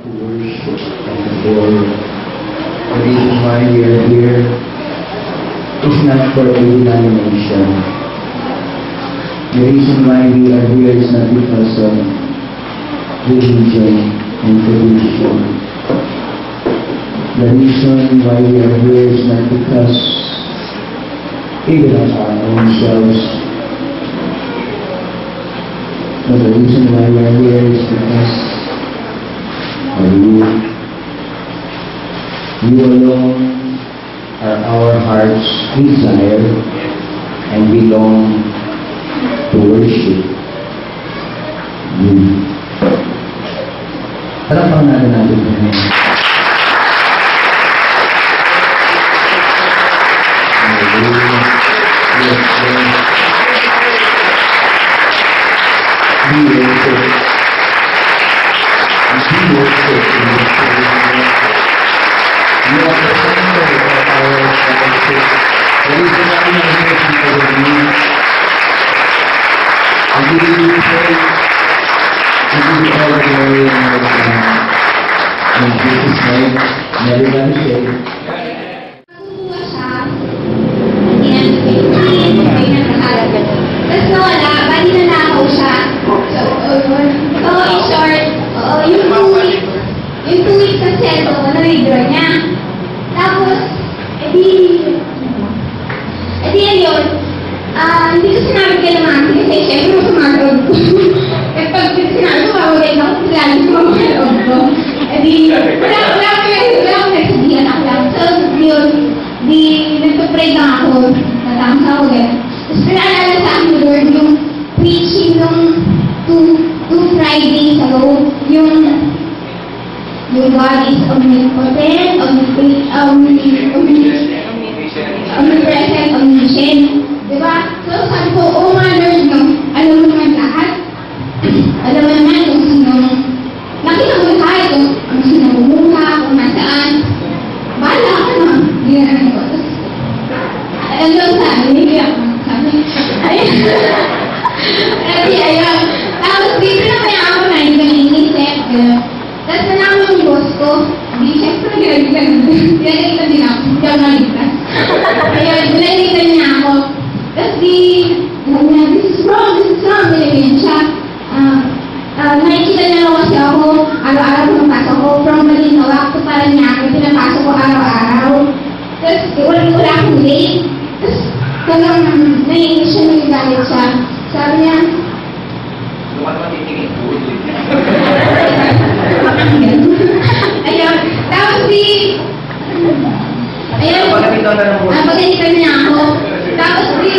to worship and adore. The reason why we are here is not for a denomination. The reason why we are here is not because of religion and tradition. The reason why we are here is not because even of our own selves. But the reason why we are here is because of you. You alone are our heart's desire and belong to worship you. Palakpakan natin po. Hindi ko sinabi kay naman kasi siyempre sumagot ko. At pag sinabi ko, mawagay ako sila yung sumagot ko. Wala akong nagsabihan ako lang. So, yun, nagpa-pray lang ako. Natang sa ako eh. Tapos pinaalala sa akin, Lord, yung preaching nung two Fridays ago, yung God is omnipotent, omnipresent, omniscient. Diba? So, sabi ko, oh nga, Lord, no? Alam mo naman lahat. Alam mo naman kung sinong nakita mo lahat, kung sinong bumuha, kung nasaan. Bahala ka na. Hindi na naman ko. Tapos, alam mo sabi, hindi ako. Sabi, ayun. Tapos, dito na kaya ako na yung inisip. Tapos, nanalo yung boss ko. Hindi, siyempre, ginagita din ako. Hindi ako naligtas. Ayun, ginagita niya ako. Tapos this is wrong, ganyan siya. Nakikita niya lang kasi ako, araw-araw pumapasok ko, from Malinawa to Paranaque, pinapasok ko araw-araw. Tapos wala akong late. Tapos hanggang naiinis siya, nagagalit siya. Sabi niya, ayun, tapos ayun, pagkalitan niya ako. Tapos sabi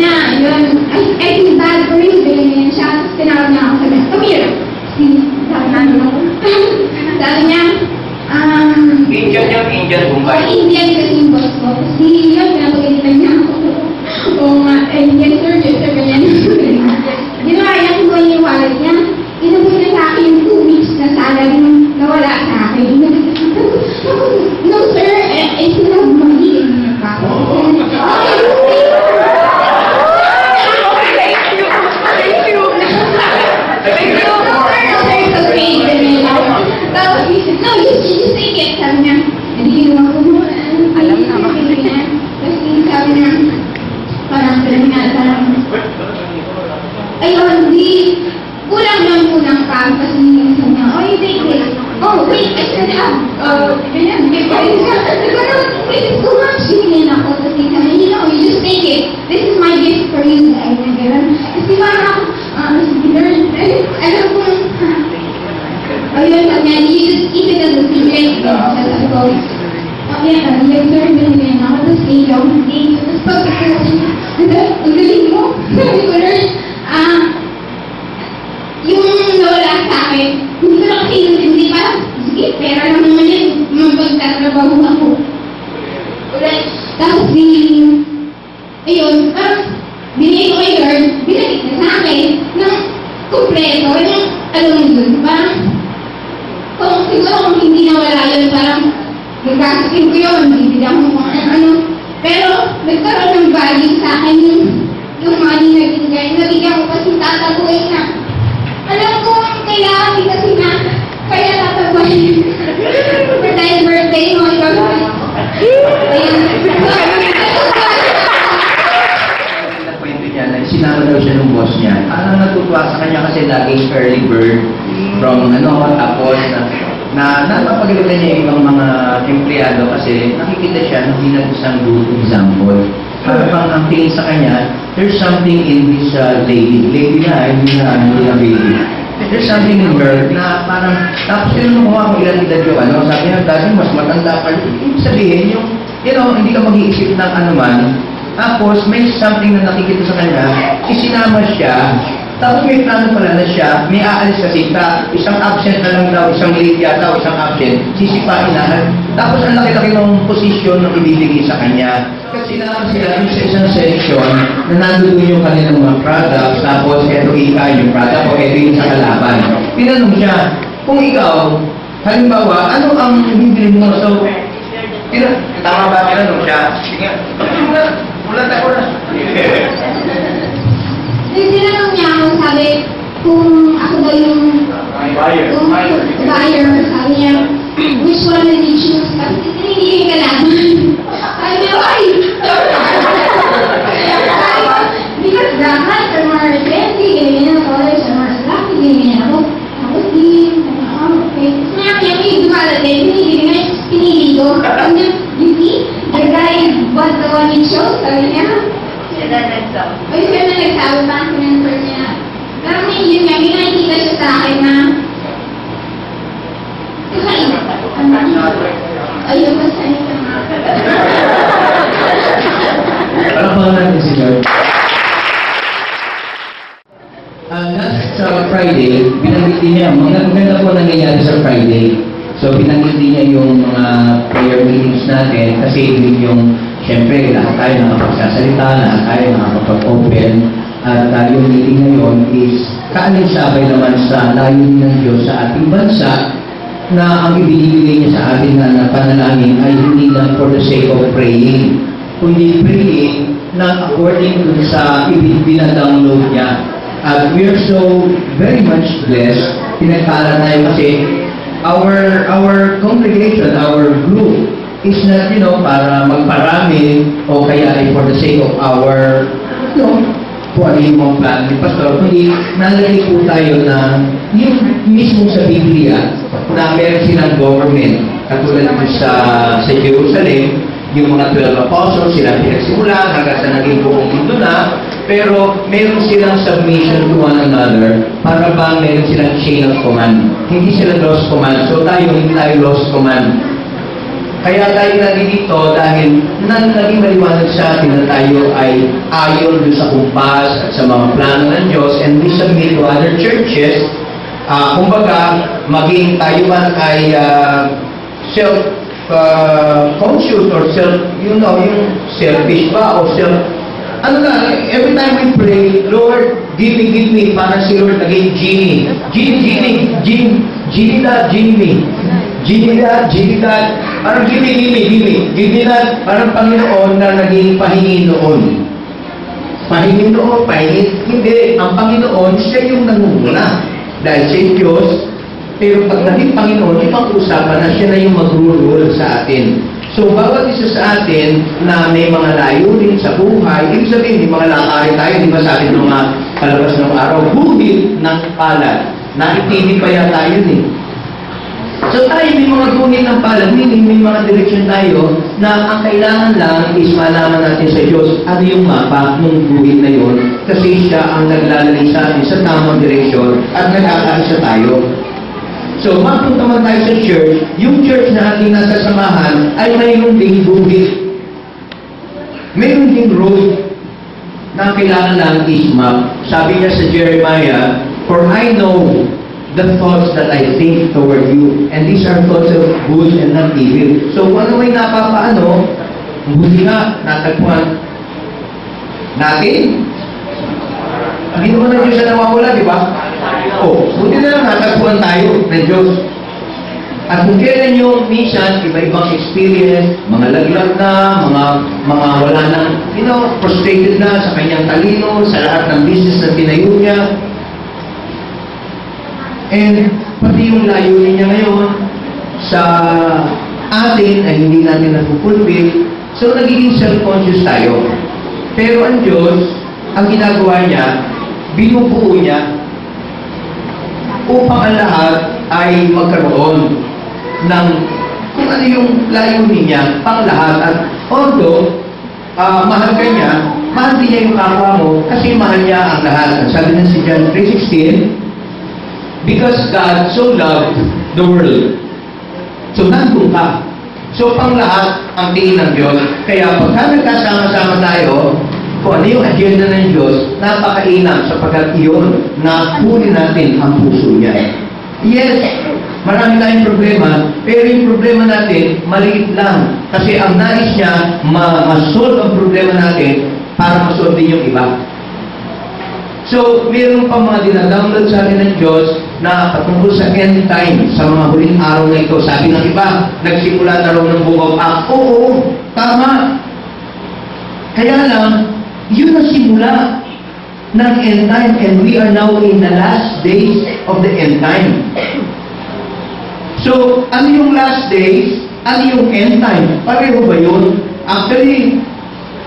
niya, yun, I feel bad for you, ganyan siya. Tapos tinawag niya ako, sabi niya, come here. Sabi niya, Indian Bombay. Indian kasi yung boss ko. Tapos yun, pinapagalitan niya ako. Oo nga, Indian sir, ganyan. Ginawa niya kung gawin yung wallet niya. Inabot niya sa akin yung 2 weeks na salary nawala sa akin. No sir, I still have money. Ayun, kulang pa kasi sabi niya, oh, you take this. Oh, wait, I should have, ganyan, this is too much. Ganyan ako, tapos sabi niya, you know, you just take it. This is my gift for you. Kasi parang ako, alam ko, ayun, sabi niya, you just eat it as a secret. Sabi ko, yung sir, ganyan ako, tapos ayaw, tapos pagkakasya, ang galing mo. Sabi ko, Lord, yung nawala sa akin, hindi ko lang kasi hindi pa, sige, pera naman naman yun, magpagtatrabaho ako. Tapos ayun, parang binigay ko kay Lord, binigay na sa akin ng kumpleto, yung alam mo yun, parang siguro kung hindi nawala yun, parang nagkakasin ko yun, bibili ako kung ano. Pero nagkaroon ng value sa akin yung money na binigay. Nabigyan ko kasi tataguin na. Alam ko, kailangan kasi na, kaya ibang tapos napapagalitan niya ibang mga empleyado kasi nakikita siya na bilang isang good example. Parang ang tingin sa kanya, there's something in this lady hindi na baby. There's something in her na parang, tapos kinukuha mo ilan edad yung sabi niya, dati mas matanda pa. Ibig sabihin, hindi ka mag-iisip ng anuman. Tapos, may something na nakikita sa kanya, isinama siya, tapos may plano pala na siya, may aalis kasi isang absent na lang daw, isang late yata o isang absent, sisipain na. Tapos ang laki-laki ng posisyon na ibibigay sa kanya. Kasi naman sila sa isang section na nandun yung kanilang mga products, tapos eto yung product o eto yung sa kalaban. Tinanong siya, kung ikaw, halimbawa, ano ang bibili mo? So, tama ba tinanong siya? Sige, ulat ako na. Tinanong niya ako, sabi, kung ako daw yung buyer, sabi niya, which one did you choose? Kasi tinigil ka lang. Sabi niya, why? Because the hats are more trendy, ganyan ang college, are more attractive, ganyan ako. Ako din, okay. Sabi niya, may dumalating, pinili ko. Sabi niya, you see, the guy was the one you chose, sabi niya. Ay, siya na nagsabi pa ang sinensor niya. Pero yun nga, may nakikita siya sa akin na ayun ba sa'yo ka nga? Parang pa natin si Lord. Last Friday, binanggit niya, maganda po nangyayari sa Friday. So, binanggit niya yung mga prayer meetings natin kasi yun yung, siyempre, lahat tayo nakapagsasalita, lahat tayo nakapag-open. At yung meeting ngayon is kaalinsabay naman sa layunin ng Diyos sa ating bansa na ang ibinibigay niya sa atin na panalangin ay hindi lang for the sake of praying, kundi praying na according to sa ibinadownload niya. At we are so very much blessed. Pinagpala tayo kasi our congregation, our group is not, para magparami o kaya ay for the sake of our, kung ano yung mga plan ni Pastor, kundi nalagay po tayo na yung mismo sa Biblia na meron silang government. Katulad sa Jerusalem, yung mga 12 apostles, sila pinagsimulan hanggang sa naging buong mundo na, pero meron silang submission to one another para ba meron silang chain of command. Hindi sila lost command. So tayo, hindi tayo lost command. Kaya tayo nandito dahil naging maliwanag sa atin na tayo ay ayon sa kumpas at sa mga plano ng Diyos, and we submit to other churches. Kumbaga, maging tayo man ay self-conscious or yung selfish ba o every time we pray, Lord, give me, parang si Lord naging genie. Genie that, parang give me that, parang Panginoon na naging Pahinginoon. Hindi, ang Panginoon, siya yung nangunguna. Dahil siya yung Diyos, pero pag naging Panginoon, ibang usapan na siya na yung mag-rule sa atin. So, bawat isa sa atin na may mga layunin sa buhay, ibig sabihin, di mga lakarin tayo, di ba sabi ng mga palabas ng araw, guhit ng palad. Naitili pa yan tayo So tayo may mga guhit ng palad, may mga direksyon tayo na ang kailangan lang is malaman natin sa Diyos ano yung mapa ng guhit na yun kasi siya ang naglalagay sa atin sa tamang direksyon at nagkakaisa tayo. So, mapunta man tayo sa church, yung church na ating nasasamahan ay mayroon ding guhit. Mayroon ding road na kailangan lang is-map. Sabi niya sa Jeremiah, "For I know the thoughts that I think toward you, and these are thoughts of good and not evil." So, kung ano may napapaano, buti nga, natagpuan natin. Hindi naman na Diyos na nawawala, di ba? Buti na lang natagpuan tayo ng Diyos. At kung kailan nyo, minsan, iba-ibang experience, mga laglag na, mga wala na, frustrated na sa kanyang talino, sa lahat ng business na tinayo niya. And pati yung layunin niya ngayon sa atin ay hindi natin napupulpil. So, nagiging self-conscious tayo. Pero ang Diyos, ang ginagawa niya, binubuo niya upang ang lahat ay magkaroon ng kung ano yung layunin niya pang lahat. At although mahal ka niya, mahal din niya yung kapwa mo kasi mahal niya ang lahat. Ang sabi na si John 3:16, because God so loved the world. So nandun ka. So pang lahat ang tingin ng Diyos. Kaya pagka nagkasama-sama tayo, kung ano yung agenda ng Diyos, napakainam sapagkat iyon na huli natin ang puso niya. Yes, marami tayong problema, pero yung problema natin, maliit lang. Kasi ang nais niya, ma-solve ang problema natin para ma-solve din yung iba. So, mayroon pa mga dinadownload sa atin ng Diyos na patungkol sa end time, sa mga huling araw na ito. Sabi ng iba, nagsimula na raw ng Book of Acts. Oo, tama. Kaya lang, yun ang simula ng end time, and we are now in the last days of the end time. So, ano yung last days? Ano yung end time? Pareho ba yun? Actually,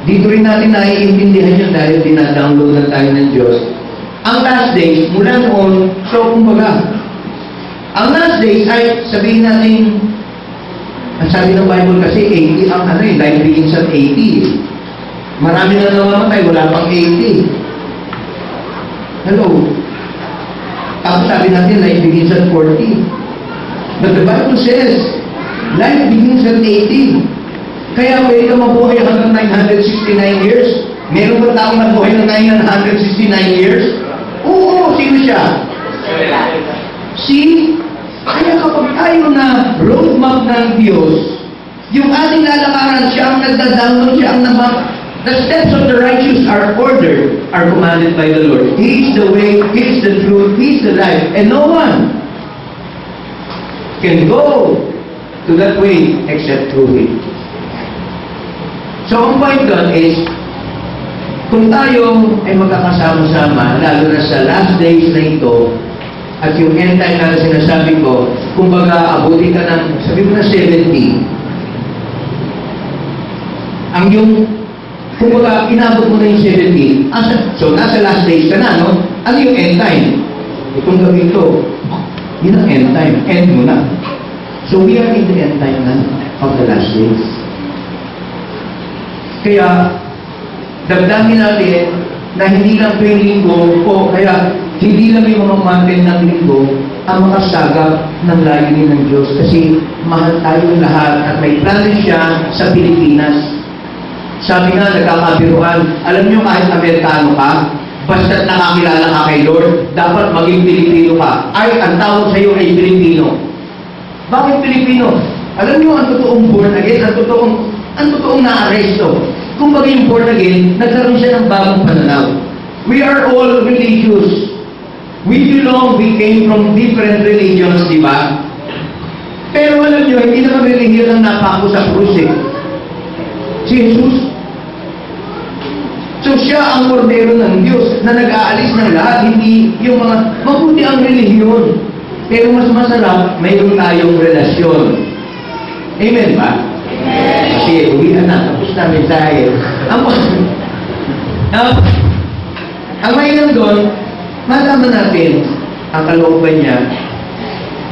dito rin natin naiintindihan yun dahil dinadownload na tayo ng Diyos. Ang last days, mula noon, so kumbaga, ang last days ay sabihin natin, ang sabi ng Bible kasi 80 ang life begins at 80. Marami na namamatay, wala pang 80. Hello? Tapos sabi natin, life begins at 40. But the Bible says, life begins at 80. Kaya pwede ka mabuhay hanggang 969 years. Meron ba taong nabuhay ng 969 years? Oo, sino siya? See? Kaya kapag tayo na roadmap ng Diyos, yung ating lalakaran, siya ang nagda-download, siya ang the steps of the righteous are ordered, are commanded by the Lord. He is the way, He is the truth, He is the life, and no one can go to that way except through Him. So, ang point doon is, kung tayo ay magkakasama-sama, lalo na sa last days na ito, at yung end time na sinasabi ko, kumbaga, abuti ka ng, sabi mo na 70, ang yung, kumbaga, inabot mo na yung 70, so nasa last days ka na, no? Ano yung end time? Itong gawin ito, yun ang end time, end mo na. So, we are in the end time na of the last days. Kaya, dagdamin natin na hindi lang tuwing linggo o kaya hindi lang yung mga content ng linggo ang makasagap ng layunin ng Diyos kasi mahal tayong lahat at may plano siya sa Pilipinas. Sabi nga, nagkakabiruan, alam nyo kahit Amerikano ka, basta't nakakilala ka kay Lord, dapat maging Pilipino ka. Ay, ang tawag sa iyo ay Pilipino. Bakit Pilipino? Alam nyo, ang totoong born again, ang totoong na-aresto. Kung bagay born again, nagkaroon siya ng bagong pananaw. We are all religious. We came from different religions, di ba? Pero alam nyo, hindi naman religion ang napako sa krus eh. Si Jesus. So siya ang kordero ng Diyos na nag-aalis ng lahat, hindi yung mga mabuti ang relihiyon. Pero mas masarap, mayroon tayong relasyon. Amen ba? Kasi uwian na, tapos namin tayo. Ang mainam doon, malaman natin ang kalooban niya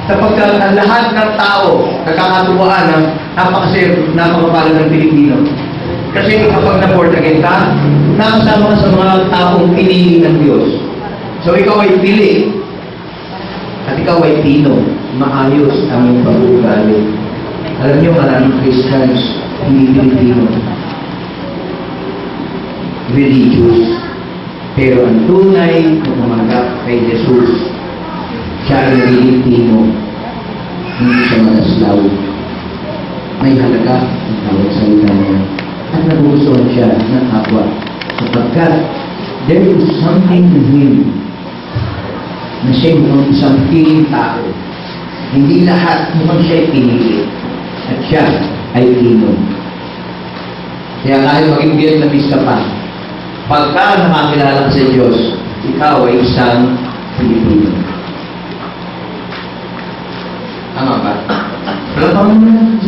sapagkat ang lahat ng tao nagkakatuwaan ng napakapala ng Pilipino. Kasi kapag na-born again ka, nakasama ka sa mga taong pinili ng Diyos. So ikaw ay pili at ikaw ay Pino. Maayos ang iyong pag-uugali. Alam niyo, maraming Christians, hindi Pilipino. Religious. Pero ang tunay na tumanggap kay Jesus, siya ay naging Pino. Hindi siya malaslaw. May halaga ang tawag salita niya. At nagustuhan siya ng kapwa. Sapagkat there is something in him na siya yung isang piling tao. Hindi lahat mukhang siya ay pinili. At siya ay Pino. Kaya kahit maging Vietnamese ka pa, pagka nakakilala ka sa Diyos, ikaw ay isang Pilipino. Tama ba? Wala pa mo na,